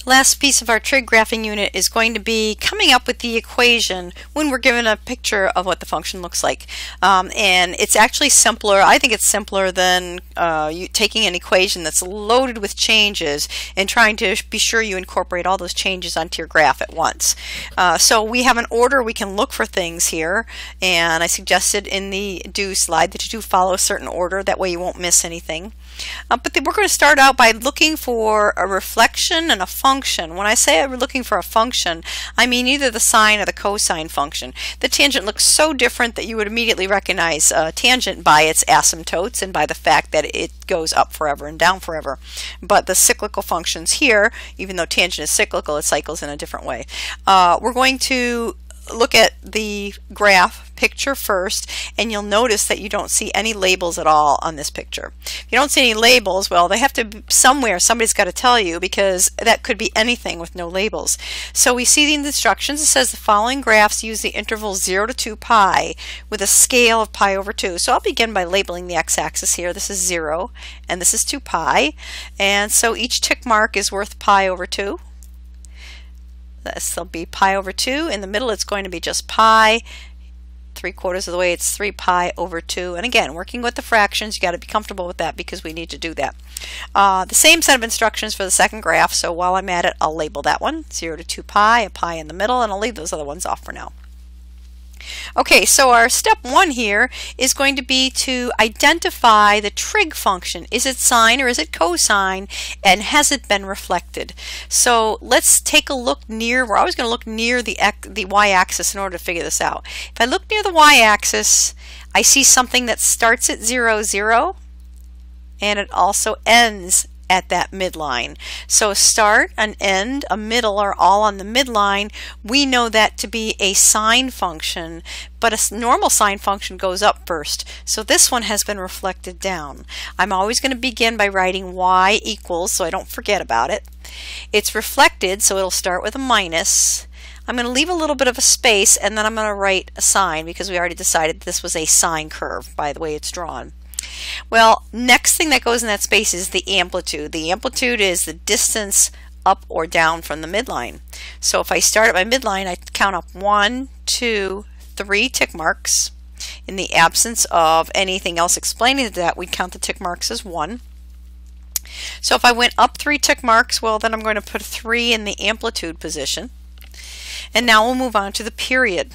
The last piece of our trig graphing unit is going to be coming up with the equation when we're given a picture of what the function looks like. And it's actually simpler. I think it's simpler than you taking an equation that's loaded with changes and trying to be sure you incorporate all those changes onto your graph at once. So we have an order we can look for things here, and I suggested in the do slide that you do follow a certain order. That way you won't miss anything. But then we're going to start out by looking for a reflection and a function. When I say we're looking for a function, I mean either the sine or the cosine function. The tangent looks so different that you would immediately recognize a tangent by its asymptotes and by the fact that it goes up forever and down forever. But the cyclical functions here, even though tangent is cyclical, it cycles in a different way. We're going to look at the graph picture first, and you'll notice that you don't see any labels at all on this picture. If you don't see any labels, well, they have to be somewhere. Somebody's got to tell you, because that could be anything with no labels. So we see the instructions. It says the following graphs use the interval 0 to 2 pi with a scale of pi over 2. So I'll begin by labeling the x-axis here. This is 0 and this is 2 pi, and so each tick mark is worth pi over 2. This will be pi over 2. In the middle it's going to be just pi. 3/4 of the way it's 3 pi over 2. And again, working with the fractions, you got to be comfortable with that because we need to do that. The same set of instructions for the second graph, so while I'm at it, I'll label that one 0 to 2 pi, a pi in the middle, and I'll leave those other ones off for now. Okay, so our step 1 here is going to be to identify the trig function. Is it sine or is it cosine, and has it been reflected? So let's take a look near, we're always going to look near the y-axis in order to figure this out. If I look near the y-axis, I see something that starts at 0, 0, and it also ends at that midline. So a start, an end, a middle are all on the midline. We know that to be a sine function, but a normal sine function goes up first. So this one has been reflected down. I'm always going to begin by writing y equals, so I don't forget about it. It's reflected, so it'll start with a minus. I'm going to leave a little bit of a space, and then I'm going to write a sine because we already decided this was a sine curve by the way it's drawn. Well, next thing that goes in that space is the amplitude. The amplitude is the distance up or down from the midline. So if I start at my midline, I count up 1, 2, 3 tick marks. In the absence of anything else explaining that, we'd count the tick marks as 1. So if I went up 3 tick marks, well, then I'm going to put 3 in the amplitude position. And now we'll move on to the period.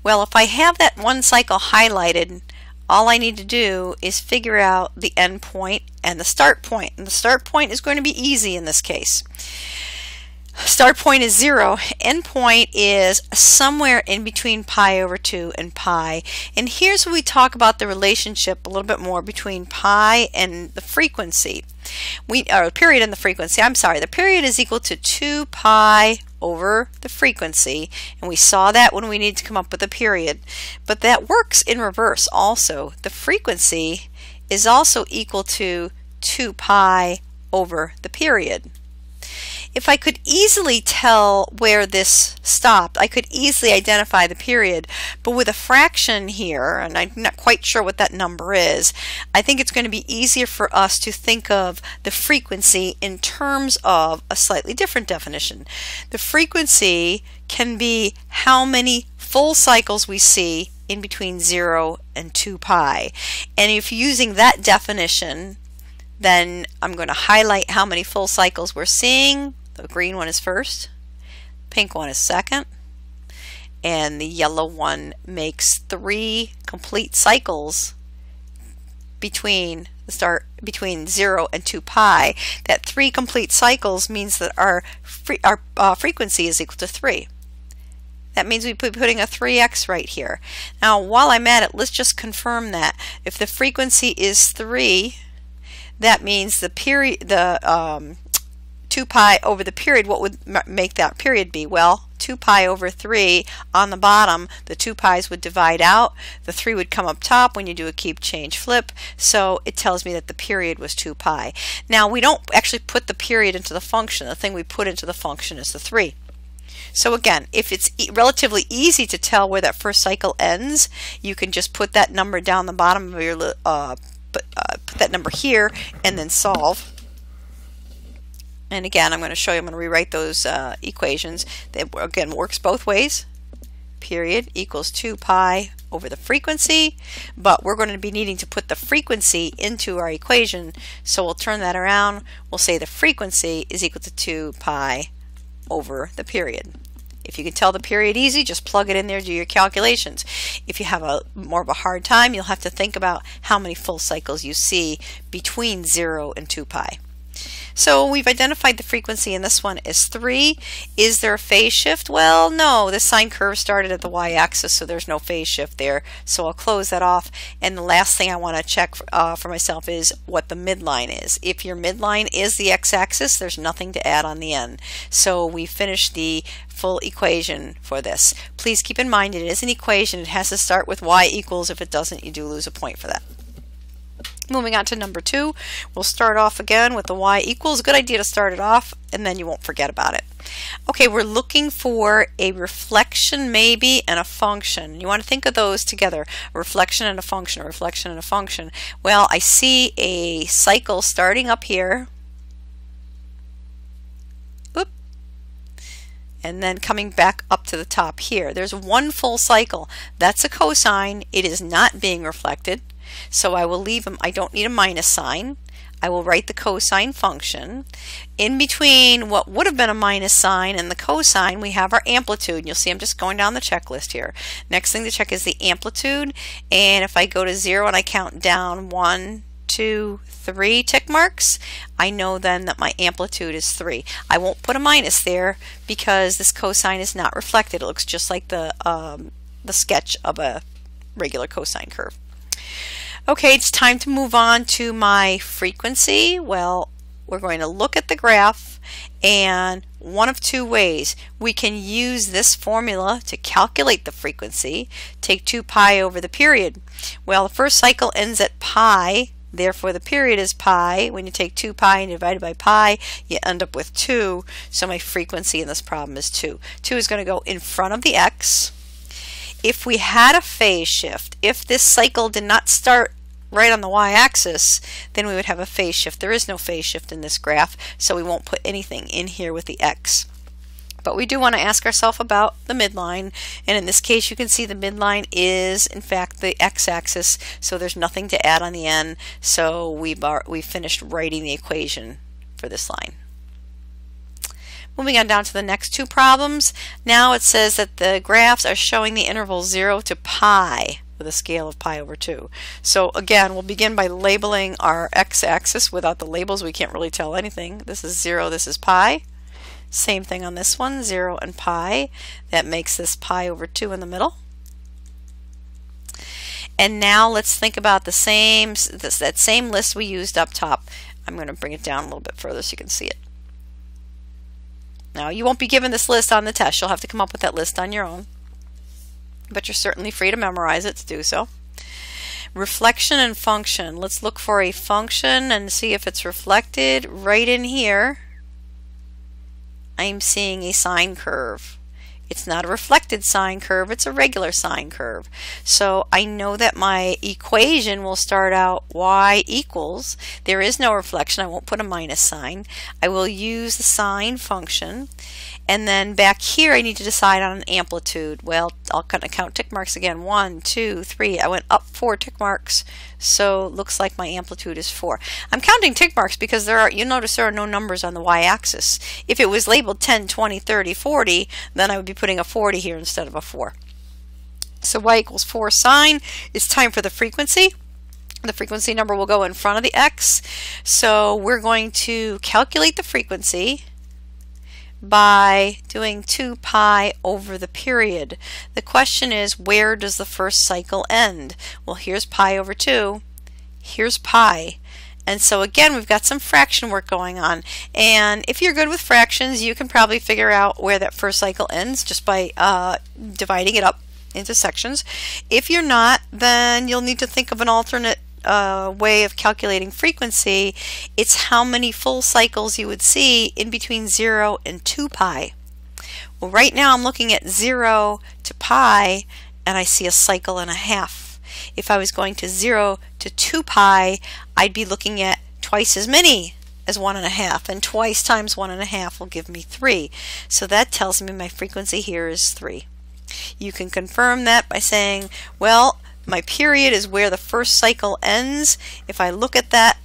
Well, if I have that one cycle highlighted, all I need to do is figure out the end point and the start point. And the start point is going to be easy in this case. Start point is 0. End point is somewhere in between pi over 2 and pi. And here's where we talk about the relationship a little bit more between pi and the frequency. Period and the frequency. I'm sorry. The period is equal to 2 pi over the frequency, and we saw that when we need to come up with a period. But that works in reverse also. The frequency is also equal to 2 pi over the period. If I could easily tell where this stopped, I could easily identify the period, but with a fraction here, and I'm not quite sure what that number is, I think it's going to be easier for us to think of the frequency in terms of a slightly different definition. The frequency can be how many full cycles we see in between 0 and 2 pi. And if using that definition, then I'm going to highlight how many full cycles we're seeing. The green one is first, pink one is second, and the yellow one makes 3 complete cycles between 0 and 2 pi. That 3 complete cycles means that our frequency is equal to 3. That means we'd be putting a 3x right here. Now while I'm at it, let's just confirm that. If the frequency is 3, that means the period, 2 pi over the period, what would make that period be? Well, 2 pi over 3 on the bottom, the 2 pi's would divide out, the 3 would come up top when you do a keep, change, flip, so it tells me that the period was 2 pi. Now we don't actually put the period into the function. The thing we put into the function is the 3. So again, if it's relatively easy to tell where that first cycle ends, you can just put that number down the bottom of your put that number here and then solve. And again, I'm going to show you, I'm going to rewrite those equations. That again works both ways. Period equals 2 pi over the frequency, but we're going to be needing to put the frequency into our equation, so we'll turn that around. We'll say the frequency is equal to 2 pi over the period. If you can tell the period easy, just plug it in there, do your calculations. If you have more of a hard time, you'll have to think about how many full cycles you see between 0 and 2 pi. So we've identified the frequency in this one as 3. Is there a phase shift? Well, no. The sine curve started at the y-axis, so there's no phase shift there. So I'll close that off. And the last thing I want to check for myself is what the midline is. If your midline is the x-axis, there's nothing to add on the end. So we finished the full equation for this. Please keep in mind it is an equation. It has to start with y equals. If it doesn't, you do lose a point for that. Moving on to number 2, we'll start off again with the y equals. Good idea to start it off, and then you won't forget about it. Okay, we're looking for a reflection maybe and a function. You want to think of those together, a reflection and a function, a reflection and a function. Well, I see a cycle starting up here. Oop. And then coming back up to the top here. There's one full cycle. That's a cosine. It is not being reflected. So I will leave them. I don't need a minus sign. I will write the cosine function. In between what would have been a minus sign and the cosine, we have our amplitude. And you'll see I'm just going down the checklist here. Next thing to check is the amplitude. And if I go to 0 and I count down 1, 2, 3 tick marks, I know then that my amplitude is 3. I won't put a minus there because this cosine is not reflected. It looks just like the sketch of a regular cosine curve. Okay, it's time to move on to my frequency. Well, we're going to look at the graph, and one of two ways. We can use this formula to calculate the frequency. Take 2 pi over the period. Well, the first cycle ends at pi, therefore the period is pi. When you take 2 pi and divide it by pi, you end up with 2. So my frequency in this problem is 2. 2 is going to go in front of the x. If we had a phase shift, if this cycle did not start right on the y-axis, then we would have a phase shift. There is no phase shift in this graph, so we won't put anything in here with the x. But we do want to ask ourselves about the midline, and in this case you can see the midline is in fact the x-axis, so there's nothing to add on the end, so we finished writing the equation for this line. Moving on down to the next 2 problems. Now it says that the graphs are showing the interval 0 to pi with a scale of pi over 2. So again, we'll begin by labeling our x-axis. Without the labels, we can't really tell anything. This is 0, this is pi. Same thing on this one, 0 and pi. That makes this pi over 2 in the middle. And now let's think about that same list we used up top. I'm going to bring it down a little bit further so you can see it. Now, you won't be given this list on the test. You'll have to come up with that list on your own. But you're certainly free to memorize it to do so. Reflection and function. Let's look for a function and see if it's reflected. Right in here, I'm seeing a sine curve. It's not a reflected sine curve, it's a regular sine curve. So I know that my equation will start out y equals, there is no reflection, I won't put a minus sign. I will use the sine function, and then back here I need to decide on an amplitude. Well, I'll count tick marks again. 1, 2, 3. I went up 4 tick marks, so it looks like my amplitude is 4. I'm counting tick marks because you notice there are no numbers on the y-axis. If it was labeled 10, 20, 30, 40, then I would be putting a 40 here instead of a 4. So y equals 4 sine. It's time for the frequency. The frequency number will go in front of the x. So we're going to calculate the frequency by doing 2 pi over the period. The question is, where does the first cycle end? Well, here's pi over 2. Here's pi. And so again, we've got some fraction work going on. And if you're good with fractions, you can probably figure out where that first cycle ends just by dividing it up into sections. If you're not, then you'll need to think of an alternate way of calculating frequency. It's how many full cycles you would see in between 0 and 2 pi. Well, right now I'm looking at 0 to pi, and I see a cycle and a half. If I was going to 0 to 2 pi, I'd be looking at twice as many as 1.5, and twice times 1.5 will give me 3. So that tells me my frequency here is 3. You can confirm that by saying, well, my period is where the first cycle ends. If I look at that